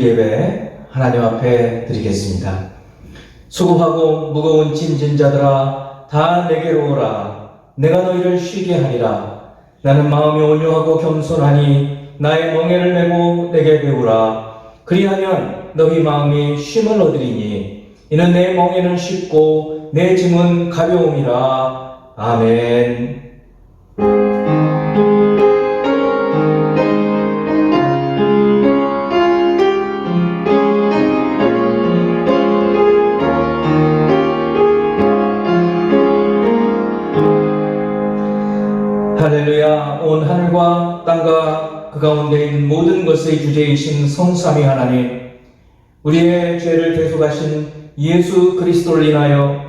주일 예배 하나님 앞에 드리겠습니다. 수고하고 무거운 짐진 자들아 다 내게로 오라. 내가 너희를 쉬게 하리라. 나는 마음이 온유하고 겸손하니 나의 멍에를 메고 내게 배우라. 그리하면 너희 마음이 쉼을 얻으리니 이는 내 멍에는 쉽고 내 짐은 가벼움이라. 아멘. 할렐루야. 온 하늘과 땅과 그 가운데 있는 모든 것의 주제이신 성삼위 하나님, 우리의 죄를 대속하신 예수 그리스도를 인하여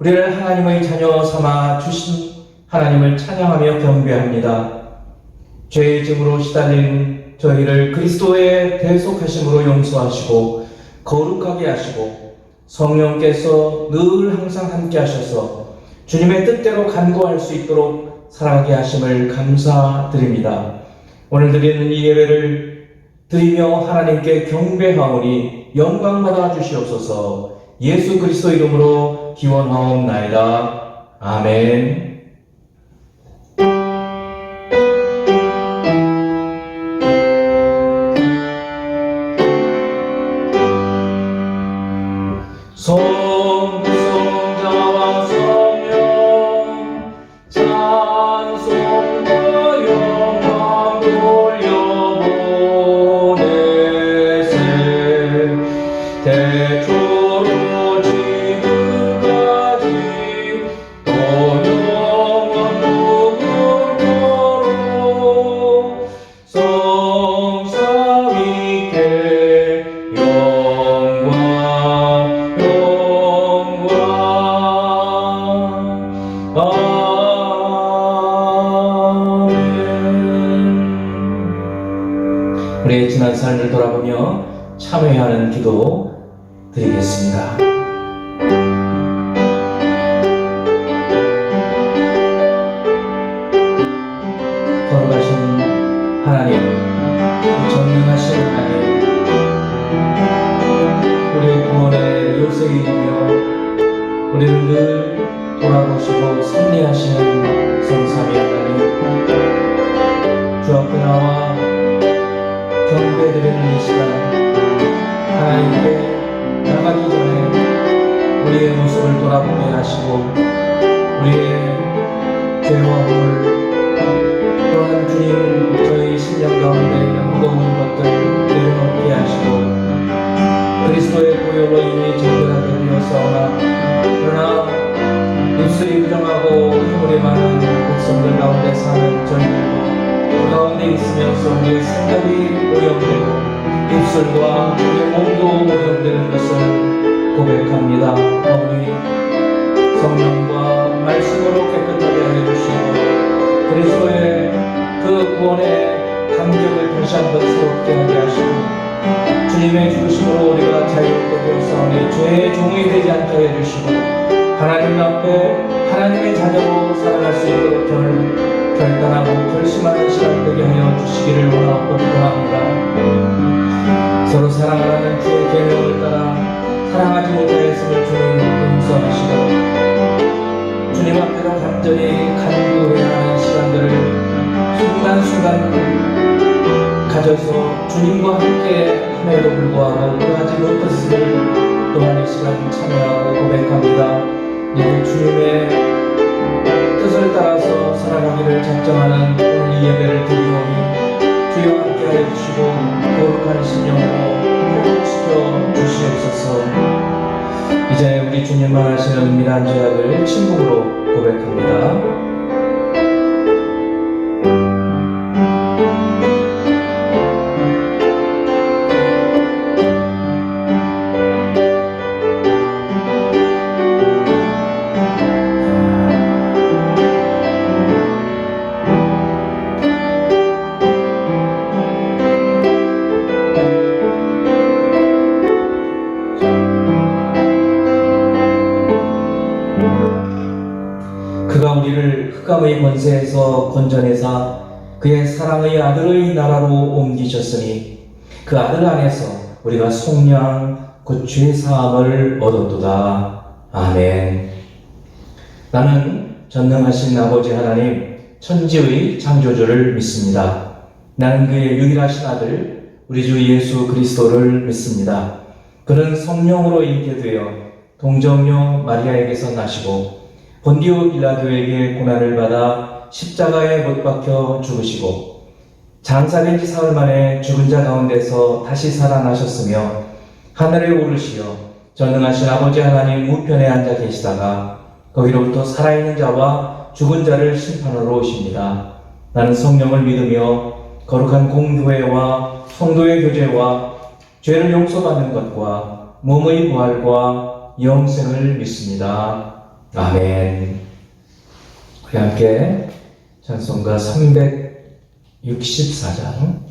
우리를 하나님의 자녀 삼아 주신 하나님을 찬양하며 경배합니다. 죄의 짐으로 시달린 저희를 그리스도의 대속하심으로 용서하시고 거룩하게 하시고 성령께서 늘 항상 함께 하셔서 주님의 뜻대로 간구할 수 있도록 사랑하게 하심을 감사드립니다. 오늘 드리는 이 예배를 드리며 하나님께 경배하오니 영광받아 주시옵소서. 예수 그리스도 이름으로 기원하옵나이다. 아멘. 성부성자와 성령 찬송과 영광 돌려보내세. 태초로 지금까지 또 영원 무궁토록 성삼위께 영광 우리의 지난 삶을 돌아보며 참회하는 기도 드리겠습니다. 거룩하신 하나님, 전능하신 하나님, 우리의 구원의 요새이며 우리를 늘 돌아보시고 섭리하시는 성삼위 하나님, 주 앞에 나와 경배드리는 이 시간, 하나님께 나가기 전에 우리의 모습을 돌아보게 하시고 우리의 죄와 홀, 또한 주님 저희 심령 가운데 무거운 것들 내려놓게 하시고 그리스도의 보혈로 이미 정결하게 되었사오나 그러나 입술이 부정하고 허물이 많은 백성들 가운데 사는 저희들도 그 가운데 있으면서 우리의 생각이 오염되고 입술과 우리의 몸도 오염되는 것을 고백합니다. 어머니 성령과 말씀으로 깨끗하게 하여 주시고 그리스도의 그 구원의 감격을 다시 한번 새롭게 하게 하시고 주님의 죽으심으로 우리가 자유롭게 되었사오니 죄의 종이 되지 않게 해 주시고 하나님 앞에 하나님의 자녀로 살아갈 수 있도록 결단하고 결심하는 시간 되게 하여 주시기를 원하고 기도합니다. 서로 사랑을 하는 주의 계명을 따라 사랑하지 못하였음을 주님 용서하시고 주님 앞에서 간절히 간구해야 하는 시간들을 순간순간 가져서 주님과 함께 함에도 불구하고 그러하지 못했음을 또한 이 시간 참여하고 고백합니다. 이제 주님의 뜻을 따라서 살아가기를 작정하는 오늘 이 예배를 드리오니 주여 함께하여 주시고 거룩한 신령으로 회복시켜 주시옵소서. 이제 우리 주님만 하시는 은밀한 죄악을 침묵으로 고백합니다. 그가 우리를 흑암의 권세에서 건져내사 그의 사랑의 아들의 나라로 옮기셨으니 그 아들 안에서 우리가 속량 곧 죄사함을 얻었도다. 아멘. 나는 전능하신 아버지 하나님 천지의 창조주를 믿습니다. 나는 그의 유일하신 아들 우리 주 예수 그리스도를 믿습니다. 그는 성령으로 잉태되어 동정녀 마리아에게서 나시고 본디오 빌라도에게 고난을 받아 십자가에 못 박혀 죽으시고 장사된 지 사흘 만에 죽은 자 가운데서 다시 살아나셨으며 하늘에 오르시어 전능하신 아버지 하나님 우편에 앉아 계시다가 거기로부터 살아있는 자와 죽은 자를 심판하러 오십니다. 나는 성령을 믿으며 거룩한 공교회와 성도의 교제와 죄를 용서받는 것과 몸의 부활과 영생을 믿습니다. 아멘. 우리 함께 찬송가 364장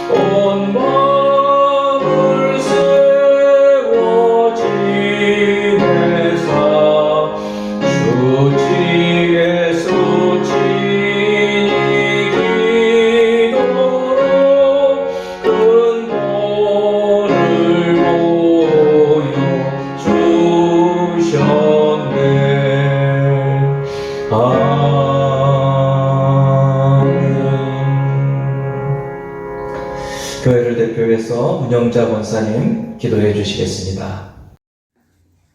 온 마음을 위해서 문영자 권사님 기도해 주시겠습니다.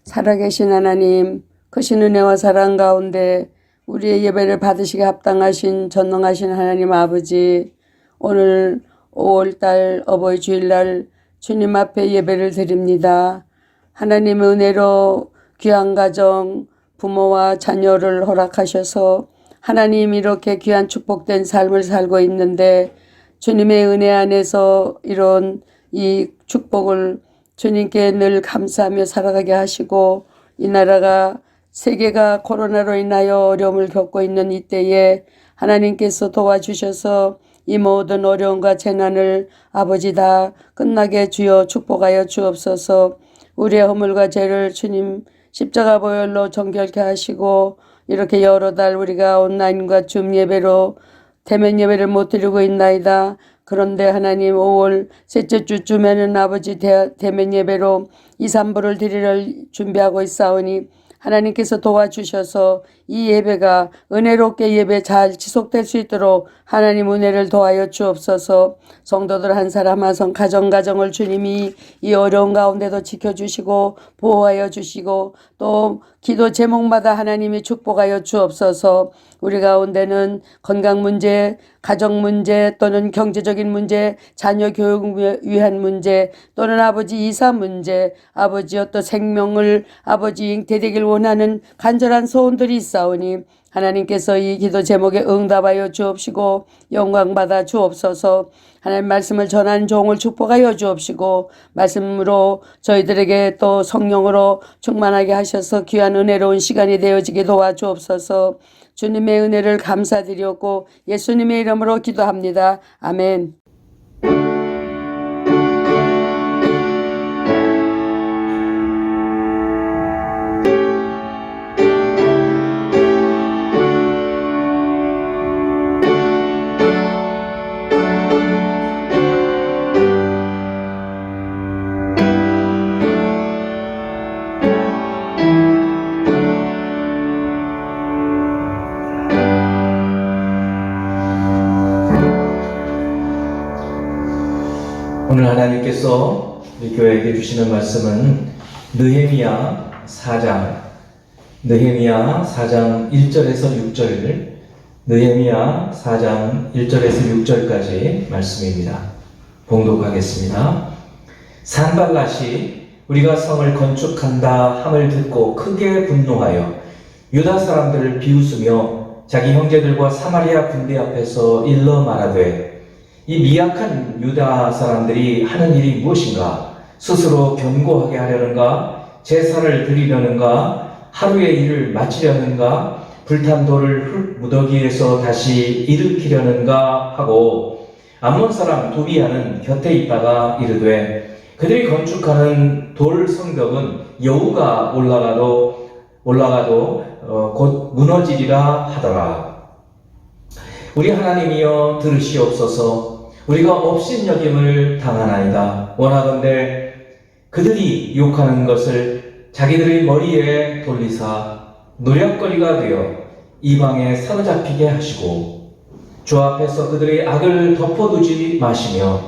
살아계신 하나님, 크신 은혜와 사랑 가운데 우리의 예배를 받으시게 합당하신 전능하신 하나님 아버지, 오늘 5월달 어버이 주일날 주님 앞에 예배를 드립니다. 하나님의 은혜로 귀한 가정, 부모와 자녀를 허락하셔서 하나님 이렇게 귀한 축복된 삶을 살고 있는데, 주님의 은혜 안에서 이런 이 축복을 주님께 늘 감사하며 살아가게 하시고, 이 나라가 세계가 코로나로 인하여 어려움을 겪고 있는 이때에 하나님께서 도와주셔서 이 모든 어려움과 재난을 아버지 다 끝나게 주여 축복하여 주옵소서. 우리의 허물과 죄를 주님 십자가 보혈로 정결케 하시고, 이렇게 여러 달 우리가 온라인과 줌 예배로 대면 예배를 못 드리고 있나이다. 그런데 하나님 5월 셋째 주쯤에는 아버지 대면 예배로 2, 3부를 드리를 준비하고 있사오니 하나님께서 도와주셔서 이 예배가 은혜롭게 예배 잘 지속될 수 있도록 하나님 은혜를 도와여 주옵소서. 성도들 한 사람 한 성 가정을 주님이 이 어려운 가운데도 지켜주시고 보호하여 주시고, 또 기도 제목마다 하나님이 축복하여 주옵소서. 우리 가운데는 건강 문제, 가정 문제, 또는 경제적인 문제, 자녀 교육 위한 문제, 또는 아버지 이사 문제, 아버지여 또 생명을 아버지 잉태되길 원하는 간절한 소원들이 있사오니 하나님께서 이 기도 제목에 응답하여 주옵시고 영광받아 주옵소서. 하나님 말씀을 전하는 종을 축복하여 주옵시고, 말씀으로 저희들에게 또 성령으로 충만하게 하셔서 귀한 은혜로운 시간이 되어지게 도와주옵소서. 주님의 은혜를 감사드렸고 예수님의 이름으로 기도합니다. 아멘. 오늘 하나님께서 우리 교회에게 주시는 말씀은 느헤미야 4장 1절에서 6절, 느헤미야 4장 1절에서 6절까지 말씀입니다. 봉독하겠습니다. 산발랏이 우리가 성을 건축한다 함을 듣고 크게 분노하여 유다 사람들을 비웃으며 자기 형제들과 사마리아 군대 앞에서 일러 말하되, 이 미약한 유다 사람들이 하는 일이 무엇인가? 스스로 견고하게 하려는가? 제사를 드리려는가? 하루의 일을 마치려는가? 불탄 돌을 무더기에서 다시 일으키려는가? 하고 암몬 사람 도비야는 곁에 있다가 이르되, 그들이 건축하는 돌 성벽은 여우가 올라가도 곧 무너지리라 하더라. 우리 하나님이여 들으시옵소서. 우리가 업신여김을 당하나이다. 원하건대 그들이 욕하는 것을 자기들의 머리에 돌리사 노략거리가 되어 이방에 사로잡히게 하시고, 주 앞에서 그들의 악을 덮어두지 마시며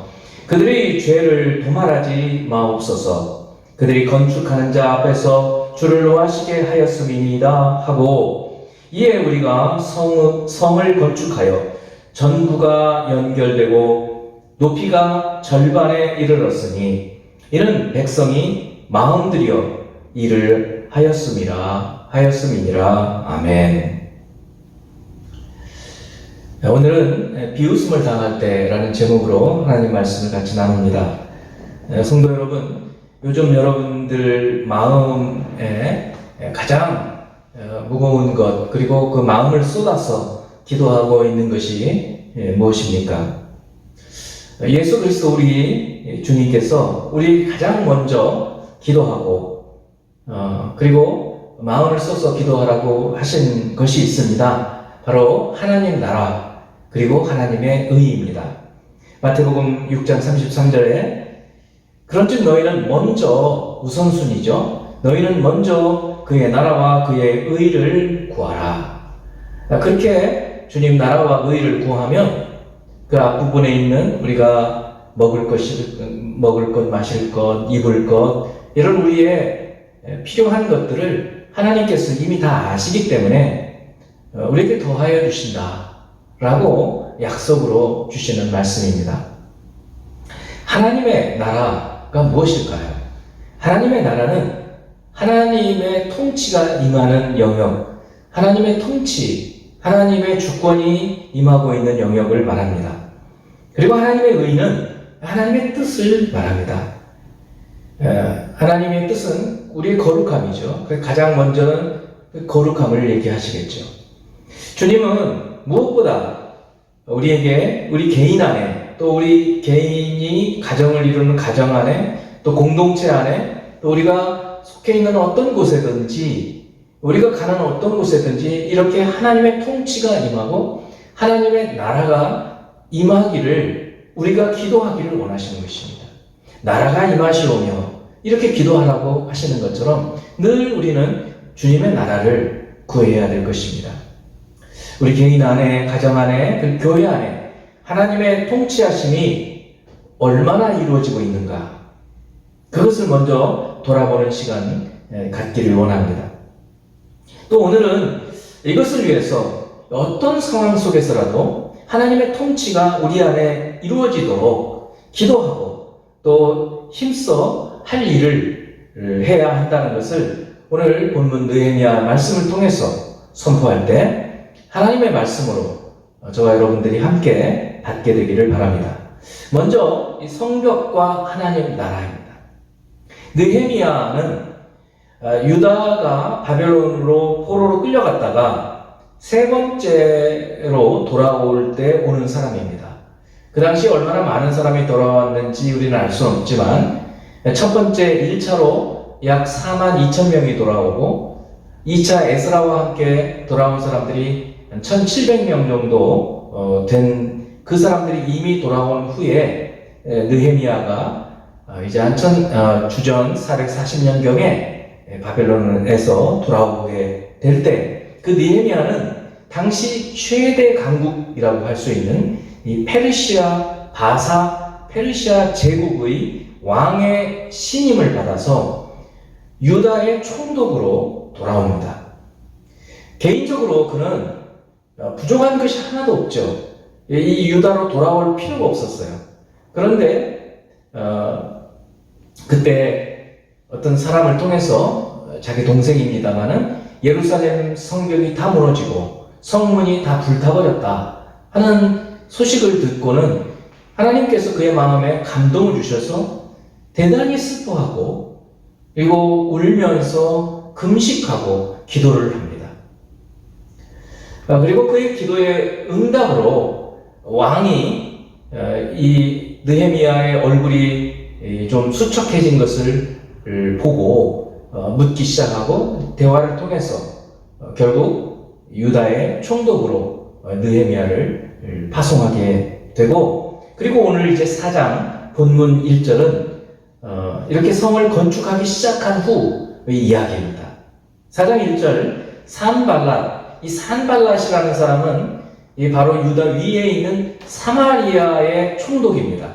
그들의 죄를 도말하지 마옵소서. 그들이 건축하는 자 앞에서 주를 노하시게 하였음이니이다 하고, 이에 우리가 성을 건축하여 전구가 연결되고 높이가 절반에 이르렀으니 이는 백성이 마음들여 일을 하였음이니라. 아멘. 오늘은 비웃음을 당할 때라는 제목으로 하나님 말씀을 같이 나눕니다. 성도 여러분, 요즘 여러분들 마음에 가장 무거운 것, 그리고 그 마음을 쏟아서 기도하고 있는 것이 무엇입니까? 예수 그리스도 우리 주님께서 우리 가장 먼저 기도하고 그리고 마음을 쏟아서 기도하라고 하신 것이 있습니다. 바로 하나님 나라 그리고 하나님의 의입니다. 마태복음 6장 33절에 그런즉 너희는 먼저 우선순위죠. 너희는 먼저 그의 나라와 그의 의를 구하라. 그렇게 주님 나라와 의를 구하면 그 앞부분에 있는 우리가 먹을 것, 마실 것, 입을 것, 이런 우리의 필요한 것들을 하나님께서 이미 다 아시기 때문에 우리에게 더하여 주신다라고 약속으로 주시는 말씀입니다. 하나님의 나라가 무엇일까요? 하나님의 나라는 하나님의 통치가 임하는 영역, 하나님의 통치, 하나님의 주권이 임하고 있는 영역을 말합니다. 그리고 하나님의 의는 하나님의 뜻을 말합니다. 하나님의 뜻은 우리의 거룩함이죠. 가장 먼저는 그 거룩함을 얘기하시겠죠. 주님은 무엇보다 우리에게, 우리 개인 안에, 또 우리 개인이 가정을 이루는 가정 안에, 또 공동체 안에, 또 우리가 속해 있는 어떤 곳에든지, 우리가 가는 어떤 곳에든지 이렇게 하나님의 통치가 임하고 하나님의 나라가 임하기를 우리가 기도하기를 원하시는 것입니다. 나라가 임하시오며 이렇게 기도하라고 하시는 것처럼 늘 우리는 주님의 나라를 구해야 될 것입니다. 우리 개인 안에, 가정 안에, 그 교회 안에 하나님의 통치하심이 얼마나 이루어지고 있는가, 그것을 먼저 돌아보는 시간 갖기를 원합니다. 또 오늘은 이것을 위해서 어떤 상황 속에서라도 하나님의 통치가 우리 안에 이루어지도록 기도하고 또 힘써 할 일을 해야 한다는 것을 오늘 본문 느헤미야 말씀을 통해서 선포할 때 하나님의 말씀으로 저와 여러분들이 함께 받게 되기를 바랍니다. 먼저 이 성벽과 하나님 나라입니다. 느헤미야는 유다가 바벨론으로 포로로 끌려갔다가 세 번째로 돌아올 때 오는 사람입니다. 그 당시 얼마나 많은 사람이 돌아왔는지 우리는 알 수는 없지만 첫 번째 1차로 약 4만 2천 명이 돌아오고 2차 에스라와 함께 돌아온 사람들이 1,700명 정도 된 그 사람들이 이미 돌아온 후에 느헤미야가 이제 주전 440년경에 바벨론에서 돌아오게 될 때 그 느헤미야는 당시 최대 강국이라고 할 수 있는 이 페르시아 바사 페르시아 제국의 왕의 신임을 받아서 유다의 총독으로 돌아옵니다. 개인적으로 그는 부족한 것이 하나도 없죠. 이 유다로 돌아올 필요가 없었어요. 그런데 그때 어떤 사람을 통해서 자기 동생입니다마는 예루살렘 성벽이 다 무너지고 성문이 다 불타버렸다 하는 소식을 듣고는 하나님께서 그의 마음에 감동을 주셔서 대단히 슬퍼하고 그리고 울면서 금식하고 기도를 합니다. 그리고 그의 기도의 응답으로 왕이 이 느헤미야의 얼굴이 좀 수척해진 것을 보고 묻기 시작하고 대화를 통해서 결국 유다의 총독으로 느헤미야를 파송하게 되고, 그리고 오늘 이제 4장 본문 1절은 이렇게 성을 건축하기 시작한 후의 이야기입니다. 4장 1절 산발랏, 이 산발랏이라는 사람은 이 바로 유다 위에 있는 사마리아의 총독입니다.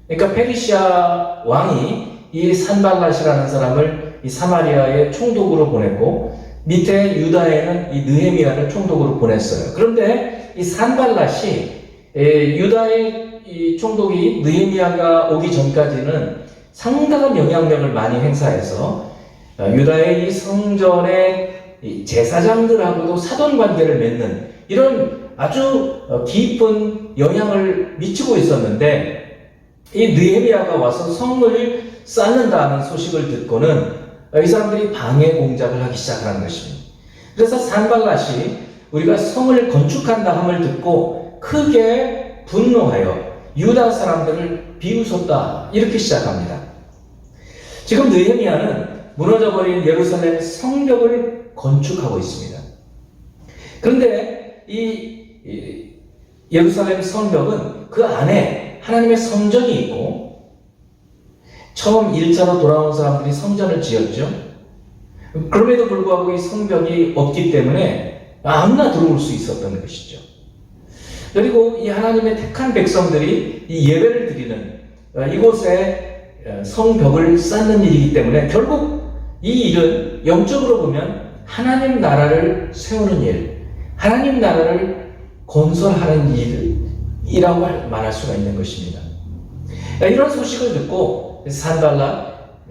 그러니까 페르시아 왕이 이 산발랏이라는 사람을 이 사마리아의 총독으로 보냈고 밑에 유다에는 이 느헤미야를 총독으로 보냈어요. 그런데 이 산발랏이 유다의 이 총독이 느헤미야가 오기 전까지는 상당한 영향력을 많이 행사해서 유다의 이 성전의 제사장들하고도 사돈 관계를 맺는 이런 아주 깊은 영향을 미치고 있었는데 이 느헤미야가 와서 성을 쌓는다는 소식을 듣고는 이 사람들이 방해 공작을 하기 시작하는 것입니다. 그래서 산발랏이 우리가 성을 건축한다 함을 듣고 크게 분노하여 유다 사람들을 비웃었다 이렇게 시작합니다. 지금 느헤미야는 무너져버린 예루살렘 성벽을 건축하고 있습니다. 그런데 이 예루살렘 성벽은 그 안에 하나님의 성전이 있고 처음 1차로 돌아온 사람들이 성전을 지었죠. 그럼에도 불구하고 이 성벽이 없기 때문에 아무나 들어올 수 있었던 것이죠. 그리고 이 하나님의 택한 백성들이 이 예배를 드리는 이곳에 성벽을 쌓는 일이기 때문에 결국 이 일은 영적으로 보면 하나님 나라를 세우는 일, 하나님 나라를 건설하는 일이라고 말할 수가 있는 것입니다. 이런 소식을 듣고 산발락,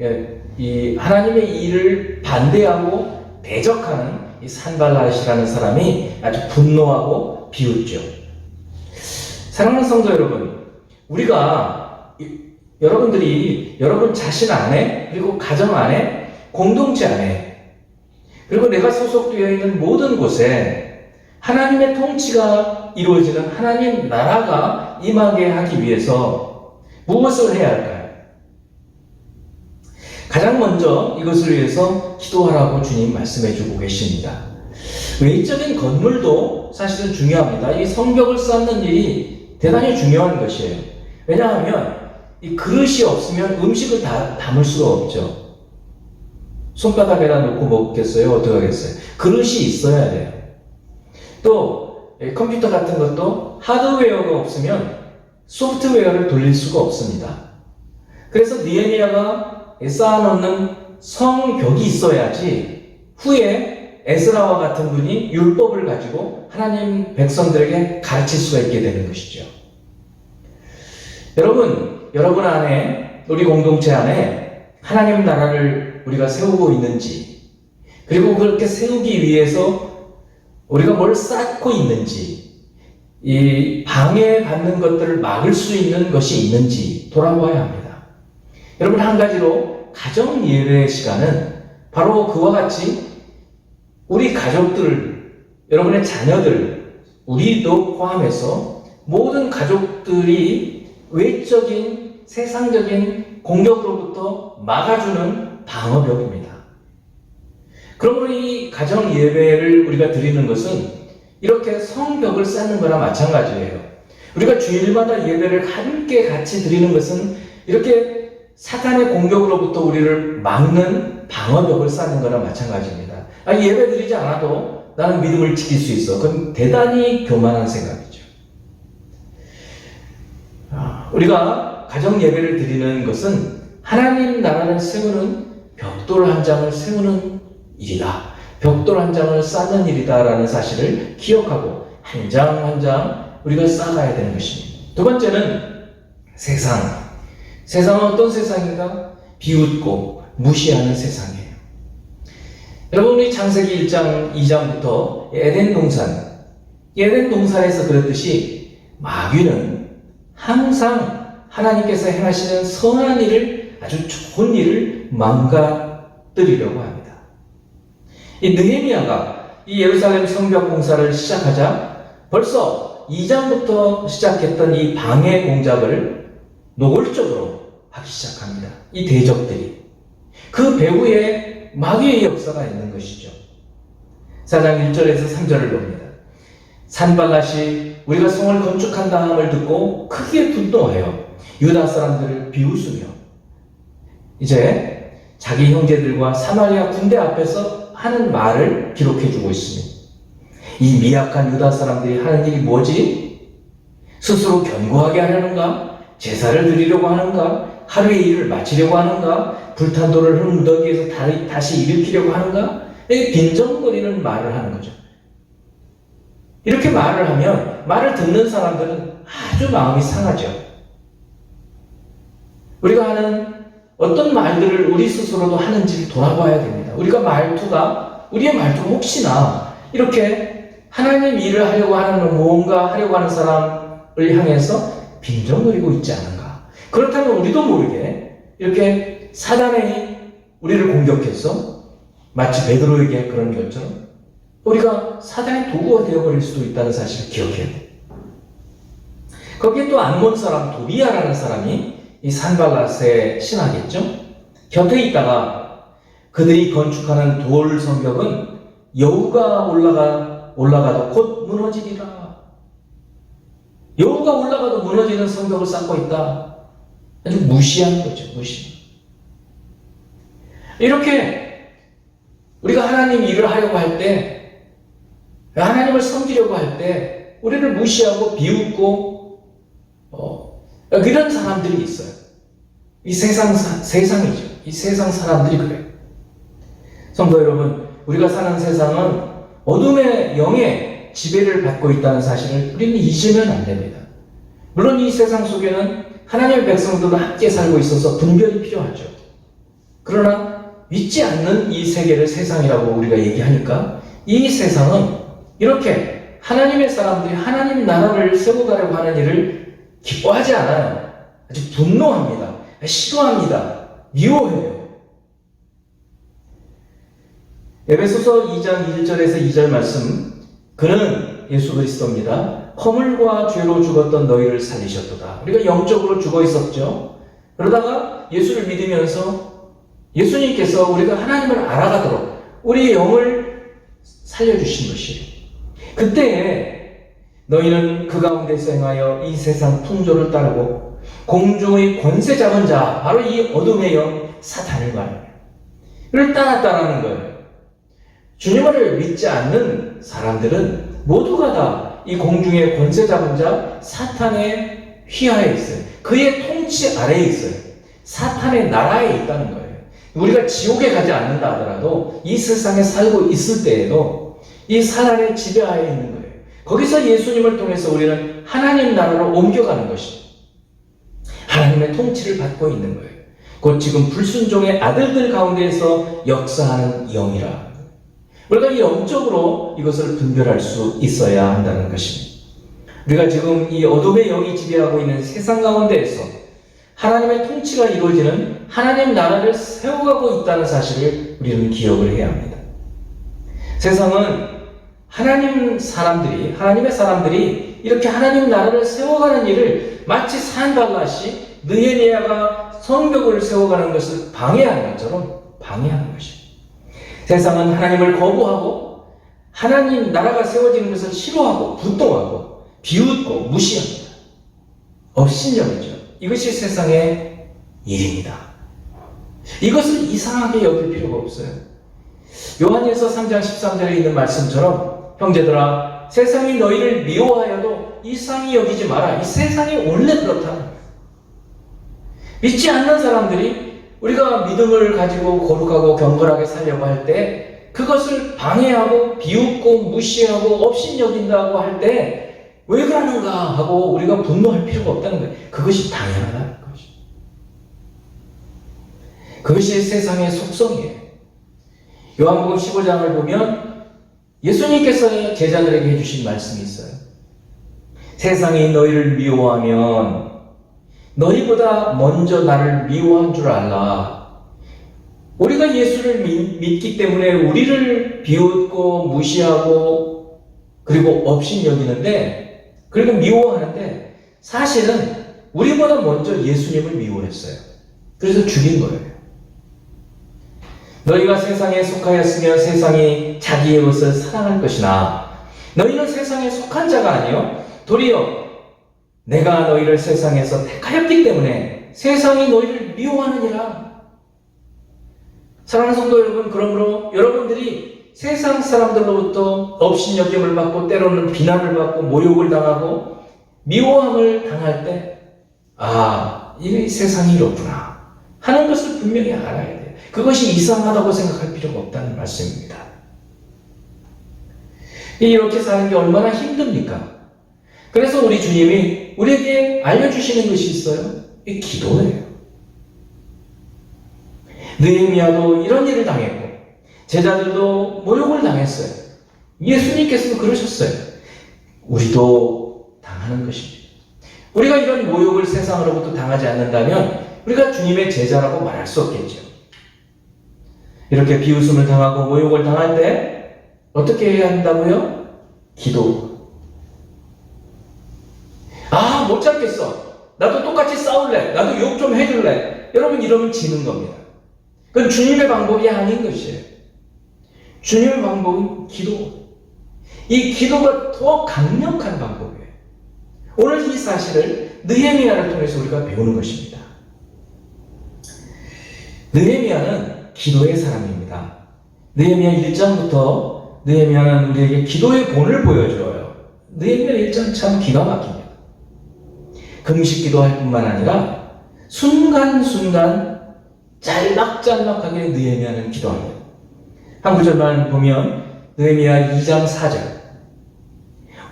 이 하나님의 일을 반대하고 대적하는 이 산발락이라는 사람이 아주 분노하고 비웃죠. 사랑하는 성도 여러분, 여러분들이 여러분 자신 안에, 그리고 가정 안에, 공동체 안에, 그리고 내가 소속되어 있는 모든 곳에 하나님의 통치가 이루어지는 하나님 나라가 임하게 하기 위해서 무엇을 해야 할까요? 가장 먼저 이것을 위해서 기도하라고 주님 말씀해 주고 계십니다. 외적인 건물도 사실은 중요합니다. 이 성벽을 쌓는 일이 대단히 중요한 것이에요. 왜냐하면 이 그릇이 없으면 음식을 담을 수가 없죠. 손바닥에다 놓고 먹겠어요? 어떻게 하겠어요? 그릇이 있어야 돼요. 또 컴퓨터 같은 것도 하드웨어가 없으면 소프트웨어를 돌릴 수가 없습니다. 그래서 느헤미야가 쌓아놓는 성벽이 있어야지 후에 에스라와 같은 분이 율법을 가지고 하나님 백성들에게 가르칠 수가 있게 되는 것이죠. 여러분 안에, 우리 공동체 안에 하나님 나라를 우리가 세우고 있는지, 그리고 그렇게 세우기 위해서 우리가 뭘 쌓고 있는지, 이 방해받는 것들을 막을 수 있는 것이 있는지 돌아봐야 합니다. 여러분, 한 가지로 가정 예배 시간은 바로 그와 같이 우리 가족들, 여러분의 자녀들, 우리도 포함해서 모든 가족들이 외적인 세상적인 공격으로부터 막아주는 방어벽입니다. 그러므로 이 가정 예배를 우리가 드리는 것은 이렇게 성벽을 쌓는 거나 마찬가지예요. 우리가 주일마다 예배를 함께 같이 드리는 것은 이렇게 사탄의 공격으로부터 우리를 막는 방어벽을 쌓는 거나 마찬가지입니다. 예배 드리지 않아도 나는 믿음을 지킬 수 있어. 그건 대단히 교만한 생각이죠. 우리가 가정 예배를 드리는 것은 하나님 나라를 세우는 벽돌 한 장을 세우는 일이다. 벽돌 한 장을 쌓는 일이다라는 사실을 기억하고 한 장 한 장 우리가 쌓아야 되는 것입니다. 두 번째는 세상. 세상은 어떤 세상인가? 비웃고 무시하는 세상이에요. 여러분, 우리 창세기 1장 2장부터 에덴 동산에서 그랬듯이 마귀는 항상 하나님께서 행하시는 선한 일을, 아주 좋은 일을 망가뜨리려고 합니다. 이 느헤미야가 이 예루살렘 성벽 공사를 시작하자 벌써 2장부터 시작했던 이 방해 공작을 노골적으로 하기 시작합니다. 이 대적들이. 그 배후에 마귀의 역사가 있는 것이죠. 4장 1절에서 3절을 봅니다. 산발랏이 우리가 성을 건축한 다음을 듣고 크게 분노하여 유다 사람들을 비웃으며 이제 자기 형제들과 사마리아 군대 앞에서 하는 말을 기록해 주고 있습니다. 이 미약한 유다 사람들이 하는 일이 뭐지? 스스로 견고하게 하려는가? 제사를 드리려고 하는가? 하루의 일을 마치려고 하는가? 불탄 돌을 흙무더기에서 다시 일으키려고 하는가? 빈정거리는 말을 하는 거죠. 이렇게 말을 하면 말을 듣는 사람들은 아주 마음이 상하죠. 우리가 하는 어떤 말들을 우리 스스로도 하는지를 돌아봐야 됩니다. 우리의 말투가 혹시나 이렇게 하나님 일을 하려고 하는, 뭔가 하려고 하는 사람을 향해서 빈정거리고 있지 않은가. 그렇다면 우리도 모르게 이렇게 사단이 우리를 공격해서 마치 베드로에게 그런 것처럼 우리가 사단의 도구가 되어버릴 수도 있다는 사실을 기억해야 돼요. 거기에 또 암몬 사람 도비아라는 사람이 이 산발랏의 신하겠죠. 곁에 있다가 그들이 건축하는 돌 성벽은 여우가 올라가도 곧 무너지리라. 여우가 올라가도 무너지는 성벽을 쌓고 있다. 아주 무시한 거죠. 무시. 이렇게 우리가 하나님 일을 하려고 할 때, 하나님을 섬기려고 할 때 우리를 무시하고 비웃고 이런 사람들이 있어요. 이 세상이죠. 이 세상 사람들이 그래요. 성도 여러분, 우리가 사는 세상은 어둠의 영의 지배를 받고 있다는 사실을 우리는 잊으면 안 됩니다. 물론 이 세상 속에는 하나님의 백성들과 함께 살고 있어서 분별이 필요하죠. 그러나 믿지 않는 이 세계를 세상이라고 우리가 얘기하니까 이 세상은 이렇게 하나님의 사람들이 하나님 나라를 세워가려고 하는 일을 기뻐하지 않아요. 아주 분노합니다. 싫어합니다. 미워해요. 에베소서 2장 1절에서 2절 말씀, 그는 예수 그리스도입니다. 허물과 죄로 죽었던 너희를 살리셨도다. 우리가 영적으로 죽어 있었죠. 그러다가 예수를 믿으면서 예수님께서 우리가 하나님을 알아가도록 우리의 영을 살려주신 것이에요. 그때 너희는 그 가운데서 행하여 이 세상 풍조를 따르고 공중의 권세 잡은 자, 바로 이 어둠의 영 사탄을 말해요. 를 따랐다라는 거예요. 주님을 믿지 않는 사람들은 모두가 다 이 공중의 권세 잡은 자 사탄의 휘하에 있어요. 그의 통치 아래에 있어요. 사탄의 나라에 있다는 거예요. 우리가 지옥에 가지 않는다 하더라도 이 세상에 살고 있을 때에도 이 사탄의 지배하에 있는 거예요. 거기서 예수님을 통해서 우리는 하나님 나라로 옮겨가는 것입니다. 하나님의 통치를 받고 있는 거예요. 곧 지금 불순종의 아들들 가운데에서 역사하는 영이라. 우리가 이 영적으로 이것을 분별할 수 있어야 한다는 것입니다. 우리가 지금 이 어둠의 영이 지배하고 있는 세상 가운데에서 하나님의 통치가 이루어지는 하나님 나라를 세워가고 있다는 사실을 우리는 기억을 해야 합니다. 세상은 하나님의 사람들이 이렇게 하나님 나라를 세워가는 일을 마치 산발라시 느헤미야가 성벽을 세워가는 것을 방해하는 것처럼 방해하는 것입니다. 세상은 하나님을 거부하고 하나님 나라가 세워지는 것을 싫어하고 분동하고 비웃고 무시합니다. 업신여기죠. 이것이 세상의 일입니다. 이것을 이상하게 여길 필요가 없어요. 요한일서 3장 13절에 있는 말씀처럼 형제들아 세상이 너희를 미워하여도 이상히 여기지 마라. 이 세상이 원래 그렇다. 믿지 않는 사람들이 우리가 믿음을 가지고 거룩하고 경건하게 살려고 할 때 그것을 방해하고 비웃고 무시하고 업신여긴다고 할 때 왜 그러는가 하고 우리가 분노할 필요가 없다는 거예요. 그것이 당연하다는 것이죠. 그것이 세상의 속성이에요. 요한복음 15장을 보면 예수님께서 제자들에게 해주신 말씀이 있어요. 세상이 너희를 미워하면 너희보다 먼저 나를 미워한 줄 알라. 우리가 예수를 믿기 때문에 우리를 비웃고 무시하고 그리고 업신여기는데 그리고 미워하는데 사실은 우리보다 먼저 예수님을 미워했어요. 그래서 죽인 거예요. 너희가 세상에 속하였으면 세상이 자기의 것을 사랑할 것이나 너희는 세상에 속한 자가 아니요 도리어 내가 너희를 세상에서 택하였기 때문에 세상이 너희를 미워하느니라. 사랑하는 성도 여러분, 그러므로 여러분들이 세상 사람들로부터 업신여김을 받고 때로는 비난을 받고 모욕을 당하고 미워함을 당할 때 이 세상이 이렇구나 하는 것을 분명히 알아야 돼요. 그것이 이상하다고 생각할 필요가 없다는 말씀입니다. 이렇게 사는 게 얼마나 힘듭니까? 그래서 우리 주님이 우리에게 알려주시는 것이 있어요. 이 기도예요. 느헤미야도 이런 일을 당했고 제자들도 모욕을 당했어요. 예수님께서도 그러셨어요. 우리도 당하는 것입니다. 우리가 이런 모욕을 세상으로부터 당하지 않는다면 우리가 주님의 제자라고 말할 수 없겠죠. 이렇게 비웃음을 당하고 모욕을 당할 때 어떻게 해야 한다고요? 기도. 못 참겠어. 나도 똑같이 싸울래. 나도 욕 좀 해줄래. 여러분 이러면 지는 겁니다. 그건 주님의 방법이 아닌 것이에요. 주님의 방법은 기도. 이 기도가 더 강력한 방법이에요. 오늘 이 사실을 느헤미야를 통해서 우리가 배우는 것입니다. 느헤미야는 기도의 사람입니다. 느헤미야 1장부터 느헤미야는 우리에게 기도의 본을 보여줘요. 느헤미야 1장 참 기가 막힙니다. 금식 기도할 뿐만 아니라 순간순간 짤막짤막하게 느헤미야는 기도합니다. 한 구절만 보면 느헤미야 2장 4절.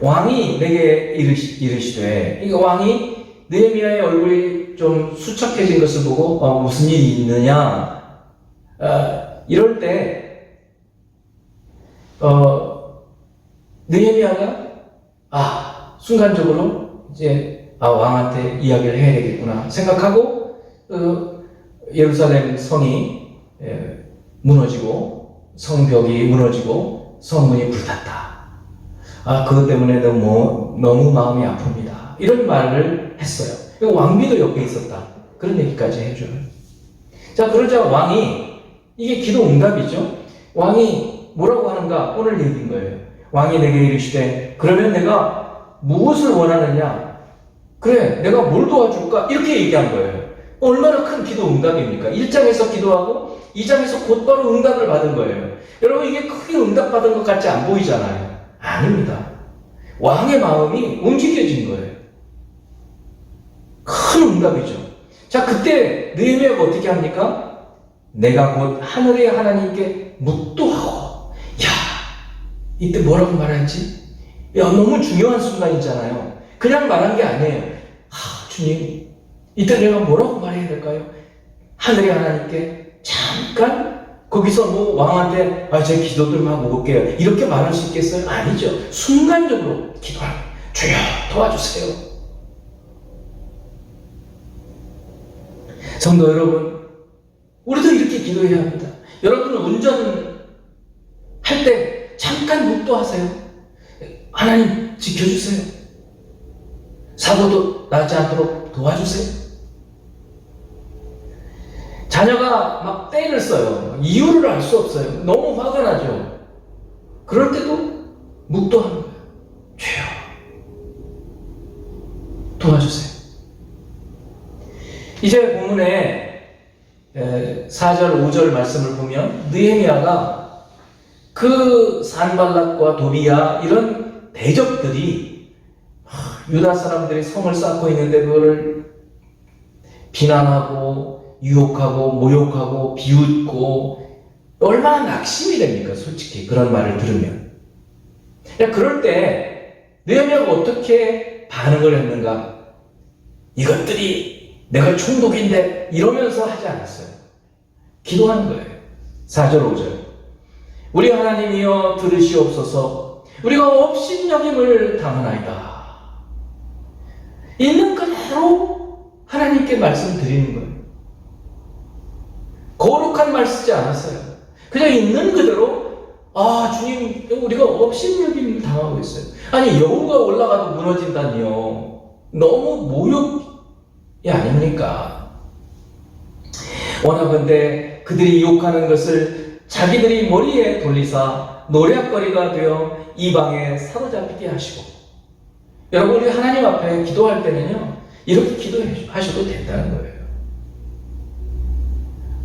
왕이 내게 이르시되, 이거 왕이 느헤미야의 얼굴이 좀 수척해진 것을 보고 무슨 일이 있느냐, 이럴 때 느헤미야가 순간적으로 이제 왕한테 이야기를 해야 되겠구나 생각하고 예루살렘 성이 무너지고 성벽이 무너지고 성문이 불탔다. 그것 때문에 너무 마음이 아픕니다. 이런 말을 했어요. 왕비도 옆에 있었다. 그런 얘기까지 해줘요. 자, 그러자 왕이, 이게 기도 응답이죠. 왕이 뭐라고 하는가? 오늘 얘기인 거예요. 왕이 내게 이르시되, 그러면 내가 무엇을 원하느냐? 그래, 내가 뭘 도와줄까? 이렇게 얘기한 거예요. 얼마나 큰 기도 응답입니까? 1장에서 기도하고 2장에서 곧바로 응답을 받은 거예요. 여러분, 이게 크게 응답받은 것 같지 안 보이잖아요. 아닙니다. 왕의 마음이 움직여진 거예요. 큰 응답이죠. 자, 그때 느헤미야가 어떻게 합니까? 내가 곧 하늘의 하나님께 묵도하고, 이때 뭐라고 말했지? 너무 중요한 순간이잖아요. 그냥 말한 게 아니에요. 주님, 이때 내가 뭐라고 말해야 될까요? 하늘의 하나님께 잠깐 거기서 왕한테 제 기도들만 먹을게요, 이렇게 말할 수 있겠어요? 아니죠. 순간적으로 기도하고, 주여 도와주세요. 성도 여러분, 우리도 이렇게 기도해야 합니다. 여러분 운전할 때 잠깐 묵도하세요. 하나님 지켜주세요. 사고도 나지 않도록 도와주세요. 자녀가 막 땡을 써요. 이유를 알 수 없어요. 너무 화가 나죠. 그럴 때도 묵도하는 거예요. 주여 도와주세요. 이제 본문에 4절 5절 말씀을 보면 느헤미야가 그 산발락과 도비야 이런 대적들이 유다 사람들이 성을 쌓고 있는데 그거를 비난하고 유혹하고 모욕하고 비웃고 얼마나 낙심이 됩니까? 솔직히 그런 말을 들으면. 그럴 때 느헤미야가 어떻게 반응을 했는가? 이것들이 내가 총독인데 이러면서 하지 않았어요. 기도하는 거예요. 4절 5절. 우리 하나님이여 들으시옵소서. 우리가 업신여김을 당하나이다. 있는 그대로 하나님께 말씀드리는 거예요. 거룩한 말 쓰지 않았어요. 그냥 있는 그대로 주님, 우리가 업신여김을 당하고 있어요. 아니, 여우가 올라가도 무너진다니요. 너무 모욕이 아닙니까? 원하건대 그들이 유혹하는 것을 자기들이 머리에 돌리사 노략거리가 되어 이방에 사로잡히게 하시고. 여러분, 우리 하나님 앞에 기도할 때는요, 이렇게 기도하셔도 된다는 거예요.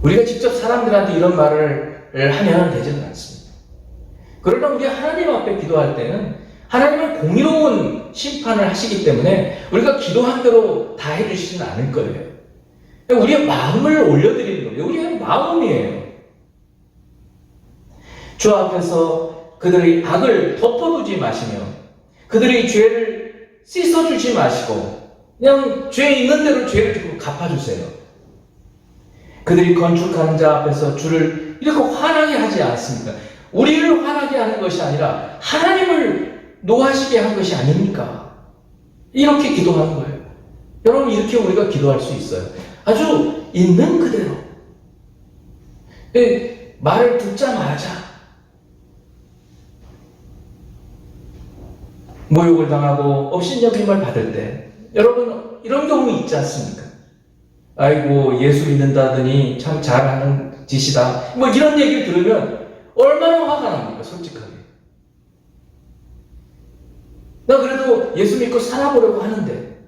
우리가 직접 사람들한테 이런 말을 하면 되지는 않습니다. 그러나 우리 하나님 앞에 기도할 때는 하나님은 공의로운 심판을 하시기 때문에 우리가 기도한 대로 다 해주시지는 않을 거예요. 우리의 마음을 올려드리는 거예요. 우리의 마음이에요. 주 앞에서 그들의 악을 덮어두지 마시며 그들의 죄를 씻어주지 마시고 그냥 죄 있는 대로 죄를 지고 갚아주세요. 그들이 건축하는 자 앞에서 주를 이렇게 화나게 하지 않습니까? 우리를 화나게 하는 것이 아니라 하나님을 노하시게 한 것이 아닙니까? 이렇게 기도하는 거예요. 여러분, 이렇게 우리가 기도할 수 있어요. 아주 있는 그대로. 말을 듣자마자 모욕을 당하고 업신여김을 받을 때, 여러분 이런 경우 있지 않습니까? 아이고, 예수 믿는다더니 참 잘하는 짓이다, 뭐 이런 얘기를 들으면 얼마나 화가 납니까? 솔직하게. 나 그래도 예수 믿고 살아보려고 하는데.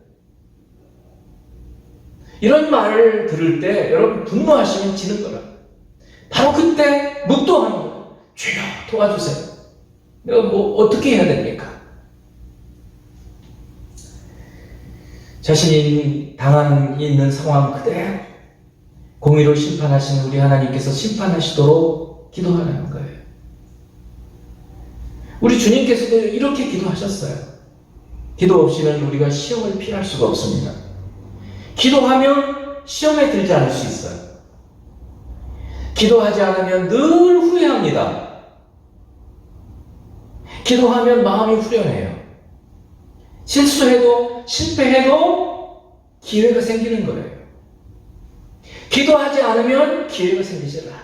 이런 말을 들을 때 여러분 분노하시면 지는 거라. 바로 그때 묵도하는 거예요. 주여 도와주세요. 내가 뭐 어떻게 해야 됩니까? 자신이 당하는 있는 상황 그대로 공의로 심판하시는 우리 하나님께서 심판하시도록 기도하라는 거예요. 우리 주님께서도 이렇게 기도하셨어요. 기도 없이는 우리가 시험을 피할 수가 없습니다. 기도하면 시험에 들지 않을 수 있어요. 기도하지 않으면 늘 후회합니다. 기도하면 마음이 후련해요. 실수해도 실패해도 기회가 생기는 거예요. 기도하지 않으면 기회가 생기지 않아요.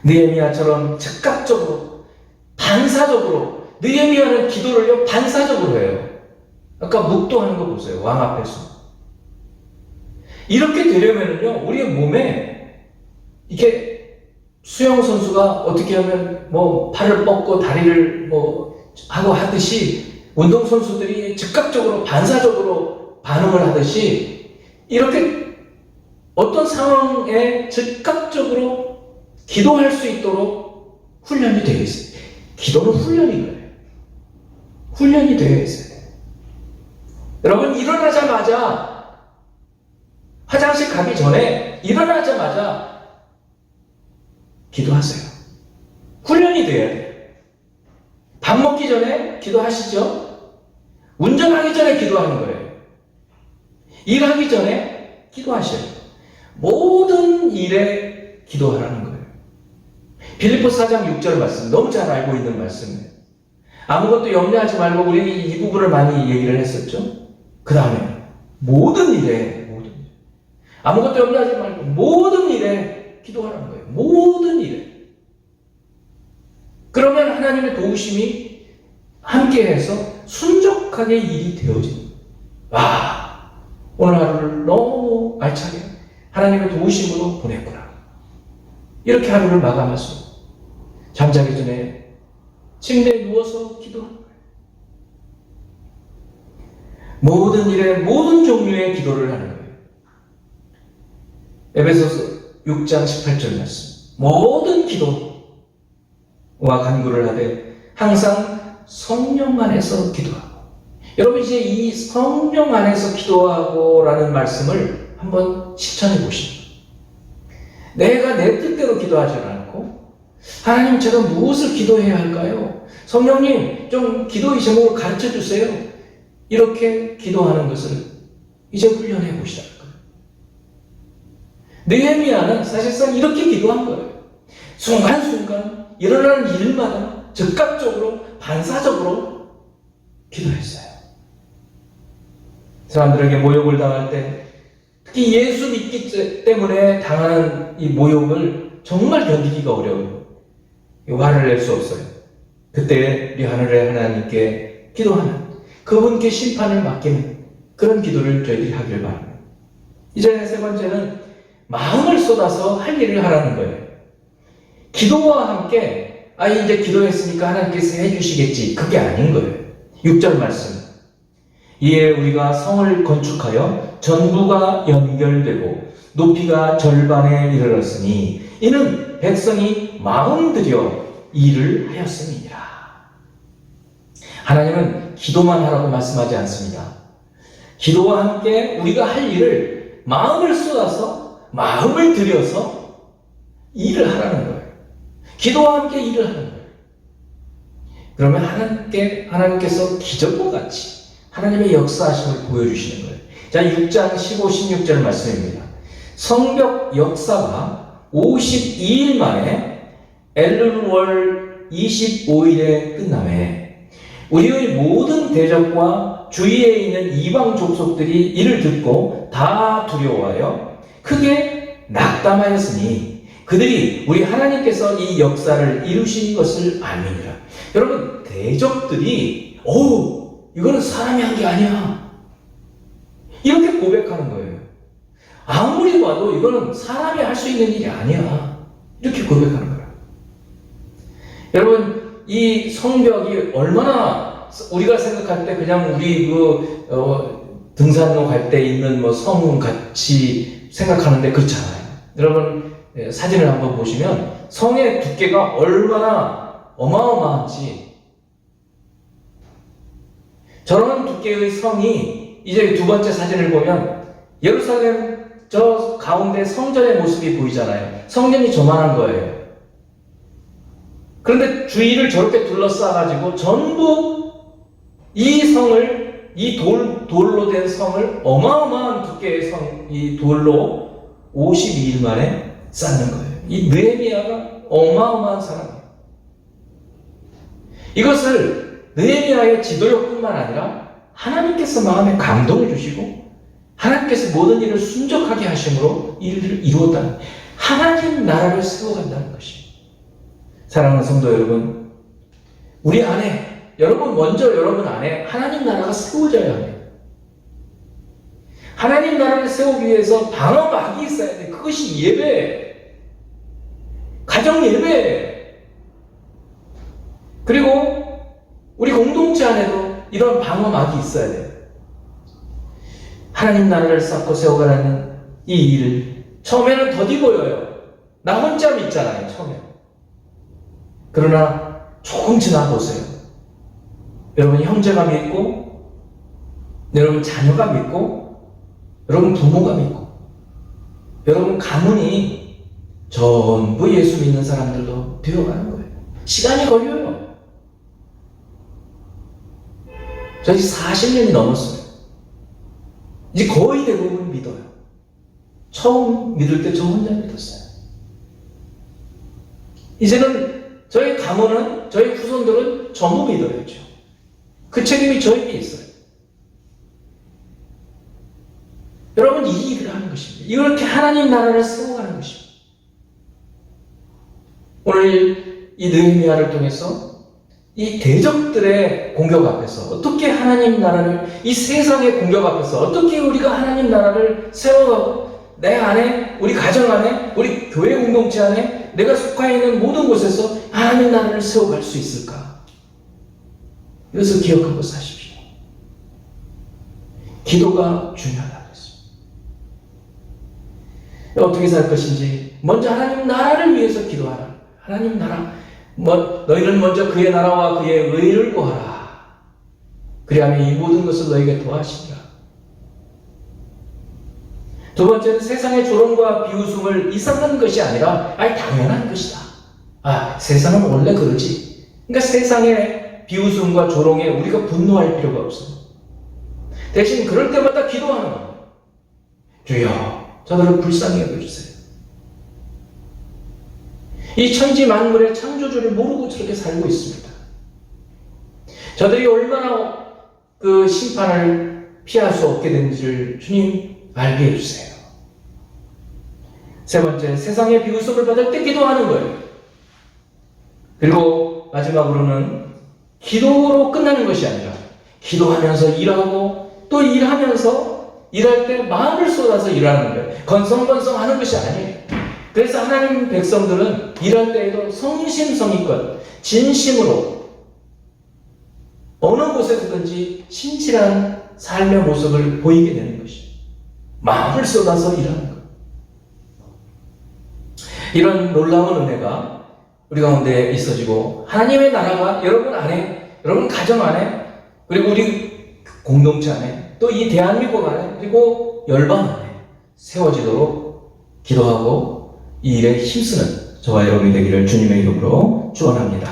느헤미야처럼 즉각적으로 반사적으로 느헤미야는 기도를요 반사적으로 해요. 아까 묵도하는 거 보세요. 왕 앞에서. 이렇게 되려면요 우리의 몸에 이렇게 수영 선수가 어떻게 하면 뭐 팔을 뻗고 다리를 뭐 하고 하듯이 운동 선수들이 즉각적으로 반사적으로 반응을 하듯이 이렇게 어떤 상황에 즉각적으로 기도할 수 있도록 훈련이 되어 있어요. 기도는 훈련인 거예요. 훈련이 되어 있어요. 여러분 일어나자마자 화장실 가기 전에 일어나자마자 기도하세요. 훈련이 돼야 돼요. 밥 먹기 전에 기도하시죠? 운전하기 전에 기도하는 거예요. 일하기 전에 기도하셔요. 모든 일에 기도하라는 거예요. 빌립보서 4장 6절 말씀 너무 잘 알고 있는 말씀이에요. 아무것도 염려하지 말고 우리 이 부분을 많이 얘기를 했었죠. 그 다음에 모든 일에 아무것도 염려하지 말고 모든 일에 기도하라는 거예요. 모든 일에. 그러면 하나님의 도우심이 함께해서 순적하게 일이 되어집니다. 와, 오늘 하루를 너무 알차게 하나님의 도우심으로 보냈구나. 이렇게 하루를 마감하시고 잠자기 전에 침대에 누워서 기도하는 거예요. 모든 일에 모든 종류의 기도를 하는 거예요. 에베소서 6장 18절 말씀. 모든 기도와 간구를 하되 항상 성령 안에서 기도하고. 여러분 이제 이 성령 안에서 기도하고라는 말씀을 한번 실천해 보십시오. 내가 내 뜻대로 기도하지 않고 하나님 제가 무엇을 기도해야 할까요? 성령님 좀 기도의 제목을 가르쳐 주세요. 이렇게 기도하는 것을 이제 훈련해 보시라는 거예요. 느헤미야는 사실상 이렇게 기도한 거예요. 순간순간 일어나는 일마다 즉각적으로 반사적으로 기도했어요. 사람들에게 모욕을 당할 때 특히 예수 믿기 때문에 당하는 이 모욕을 정말 견디기가 어려워요. 화를 낼 수 없어요. 그때 우리 하늘의 하나님께 기도하는 그분께 심판을 맡기는 그런 기도를 저희들이 하길 바랍니다. 이제 세 번째는 마음을 쏟아서 할 일을 하라는 거예요. 기도와 함께 이제 기도했으니까 하나님께서 해주시겠지. 그게 아닌 거예요. 6절 말씀. 이에 우리가 성을 건축하여 전부가 연결되고 높이가 절반에 이르렀으니 이는 백성이 마음 들여 일을 하였음이니라. 하나님은 기도만 하라고 말씀하지 않습니다. 기도와 함께 우리가 할 일을 마음을 쏟아서 마음을 들여서 일을 하라는 거예요. 기도와 함께 일을 하는 거예요. 그러면 하나님께서 기적과 같이 하나님의 역사하심을 보여주시는 거예요. 자, 6장 15, 16절 말씀입니다. 성벽 역사가 52일 만에 엘룰월 25일에 끝나매 우리의 모든 대적과 주위에 있는 이방 족속들이 이를 듣고 다 두려워하여 크게 낙담하였으니 그들이 우리 하나님께서 이 역사를 이루신 것을 알미니라. 여러분, 대적들이 이거는 사람이 한 게 아니야. 이렇게 고백하는 거예요. 아무리 봐도 이거는 사람이 할 수 있는 일이 아니야. 이렇게 고백하는 거예요. 여러분, 이 성벽이 얼마나 우리가 생각할 때 그냥 우리 등산로 갈 때 있는 성 같이 생각하는데 그렇지 않아요. 여러분, 사진을 한번 보시면 성의 두께가 얼마나 어마어마한지 저런 두께의 성이 이제 두 번째 사진을 보면 예루살렘 저 가운데 성전의 모습이 보이잖아요. 성전이 저만한 거예요. 그런데 주위를 저렇게 둘러싸가지고 전부 이 성을, 이 돌로 된 성을 어마어마한 두께의 이 돌로 52일 만에 쌓는 거예요. 이 느헤미야가 어마어마한 사람이에요. 이것을 느헤미야의 지도력뿐만 아니라 하나님께서 마음에 감동을 주시고 하나님께서 모든 일을 순적하게 하심으로 일을 이루었다는, 하나님 나라를 세워간다는 것입니다. 사랑하는 성도 여러분, 우리 안에, 여러분 안에 하나님 나라가 세워져야 합니다. 하나님 나라를 세우기 위해서 방어막이 있어야 돼. 그것이 예배예요. 가정 예배예요. 그리고 우리 공동체 안에도 이런 방어막이 있어야 돼요. 하나님 나라를 쌓고 세워가라는 이 일을 처음에는 더디 보여요. 나 혼자 믿잖아요, 처음에. 그러나 조금 지나보세요. 여러분 형제가 믿고, 여러분 자녀가 믿고, 여러분 부모가 믿고, 여러분 가문이 전부 예수 믿는 사람들도 되어가는 거예요. 시간이 걸려요. 저희 40년이 넘었어요. 이제 거의 대부분 믿어요. 처음 믿을 때 저 혼자 믿었어요. 이제는 저희 가문은, 저희 후손들은 전부 믿어야죠. 그 책임이 저에게 있어요. 여러분, 이 일을 하는 것입니다. 이렇게 하나님 나라를 세워가는 것입니다. 오늘 이 느헤미야를 통해서 이 대적들의 공격 앞에서 어떻게 하나님 나라를, 이 세상의 공격 앞에서 어떻게 우리가 하나님 나라를 세워가고 내 안에, 우리 가정 안에, 우리 교회 공동체 안에, 내가 속해 있는 모든 곳에서 하나님 나라를 세워갈 수 있을까? 이것을 기억하고 사십시오. 기도가 중요하다고 했습니다. 어떻게 살 것인지 먼저 하나님 나라를 위해서 기도하라. 하나님 나라, 너희는 먼저 그의 나라와 그의 의를 구하라. 그리하면 이 모든 것을 너희에게 더하시리라. 두 번째는 세상의 조롱과 비웃음을 이상한 것이 아니라 당연한 것이다. 세상은 원래 그러지. 그러니까 세상의 비웃음과 조롱에 우리가 분노할 필요가 없어요. 대신 그럴 때마다 기도하는 거예요. 주여, 저들을 불쌍히 여겨주세요. 이 천지 만물의 창조주를 모르고 저렇게 살고 있습니다. 저들이 얼마나 그 심판을 피할 수 없게 된지를 주님 알게 해주세요. 세 번째, 세상의 비웃음을 받을 때 기도하는 거예요. 그리고 마지막으로는 기도로 끝나는 것이 아니라 기도하면서 일하고 또 일하면서 일할 때 마음을 쏟아서 일하는 거예요. 건성건성하는 것이 아니에요. 그래서 하나님 백성들은 일할 때에도 성심성의껏 진심으로 어느 곳에서든지 신실한 삶의 모습을 보이게 되는 것이에요. 마음을 쏟아서 일하는 것. 이런 놀라운 은혜가 우리 가운데 있어지고 하나님의 나라가 여러분 안에, 여러분 가정 안에, 그리고 우리 공동체 안에, 또 이 대한민국 안에, 그리고 열방 안에 세워지도록 기도하고 이 일에 힘쓰는 저와 여러분이 되기를 주님의 이름으로 축원합니다.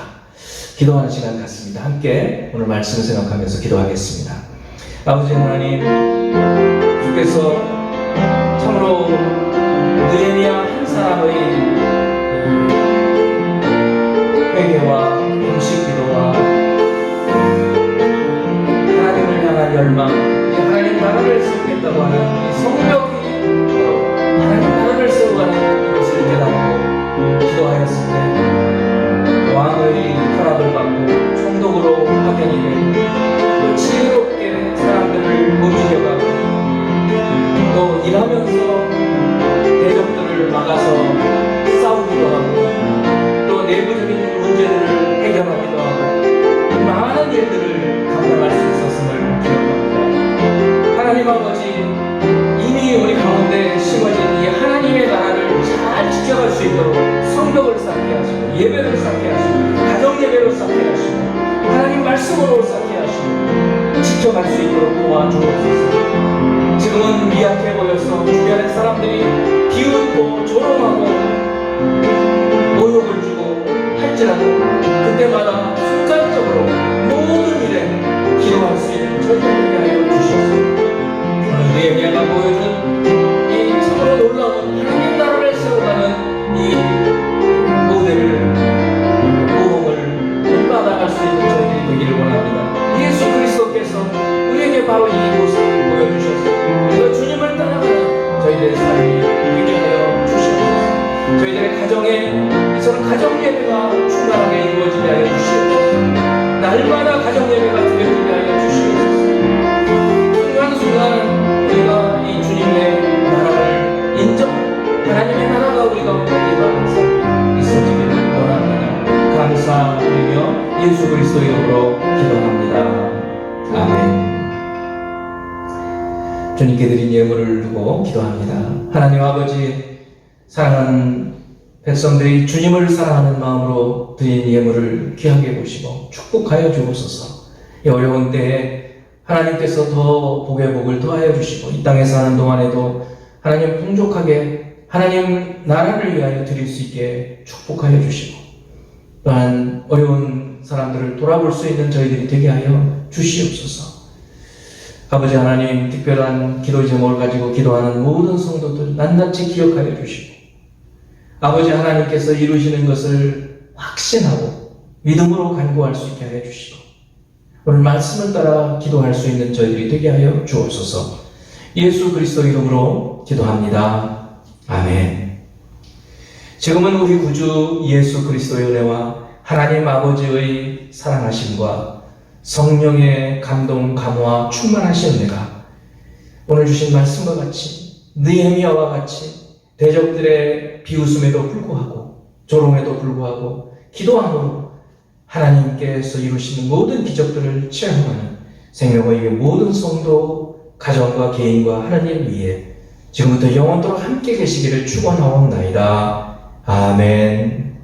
기도하는 시간 같습니다. 함께 오늘 말씀을 생각하면서 기도하겠습니다. 아버지 하나님, 주께서 참으로 느헤미야 한 사람의 회개와 금식 기도와 하나님을 향한 열망, 하나님 나라를 세우겠다고 하는 이 성벽이 하나님 나라를 세워가는 것을 깨닫고 기도하였을 때 왕의 허락을 받고 총독으로 파견이 되고 또 지혜롭게 사람들을 움직여가고 또 일하면서 대적들을 막아서 싸우기도 하고 또 내부적인 문제들을 해결하기도 하고 많은 일들을 감당할 수 있었음을 기억합니다. 하나님 아버지, 이미 우리 가운데 심어진 이 하나님의 나라를 잘 지켜갈 수 있도록 성벽을 쌓게 하시고 예배를 쌓게 하시고 가정 예배를 쌓게 하시고 하나님 말씀으로 쌓게 하시고 지켜갈 수 있도록 도와주옵소서. 지금은 미약해 보여서 주변의 사람들이 비웃고 조롱하고 모욕을 주고 할지라도 그때마다 순간적으로 모든 일에 기도할 수 있는 저희들에게 하여 주시옵소서. 오늘 느헤미야가 보여준 이 참으로 놀라운 하나님 나라를 세워가는 이 모델을 모험을 본받아갈 수 있는 저희들이 되기를 원합니다. 예수 그리스도께서 우리에게 바로 이 모습을 보여주셔서 우리가 주님을 따라가는 저희들의 삶이 되게 하여 주시옵소서. 저희들의 가정에 이처럼 가정 예배가 충만하게 이루어지게 하여 주시옵소서. 날마다 가정 예배가 드려지게 하여 주시옵소서. 순간순간 우리가 이 주님의 나라를 인정, 하나님의 나라가 우리 가운데 임하는 삶이 있어지기를 원합니다. 감사드리며 예수 그리스도 이름으로 기도합니다. 아멘. 주님께 드린 예물을 두고 기도합니다. 하나님 아버지, 사랑하는 백성들이 주님을 사랑하는 마음으로 드린 예물을 귀하게 보시고 축복하여 주옵소서. 이 어려운 때에 하나님께서 더 복의 복을 더하여 주시고 이 땅에 사는 동안에도 하나님 풍족하게 하나님 나라를 위하여 드릴 수 있게 축복하여 주시고 또한 어려운 사람들을 돌아볼 수 있는 저희들이 되게 하여 주시옵소서. 아버지 하나님, 특별한 기도 제목을 가지고 기도하는 모든 성도들 낱낱이 기억하여 주시고 아버지 하나님께서 이루시는 것을 확신하고 믿음으로 간구할 수 있게 하여 주시고 오늘 말씀을 따라 기도할 수 있는 저희들이 되게 하여 주옵소서. 예수 그리스도 이름으로 기도합니다. 아멘. 지금은 우리 구주 예수 그리스도의 은혜와 하나님 아버지의 사랑하심과 성령의 감동, 감화, 충만하신 은혜가 오늘 주신 말씀과 같이 느헤미야와 같이 대적들의 비웃음에도 불구하고 조롱에도 불구하고 기도함으로 하나님께서 이루시는 모든 기적들을 체험하는 생명의 모든 성도, 가정과 개인과 하나님 위에 지금부터 영원토록 함께 계시기를 축원하옵나이다. 아멘.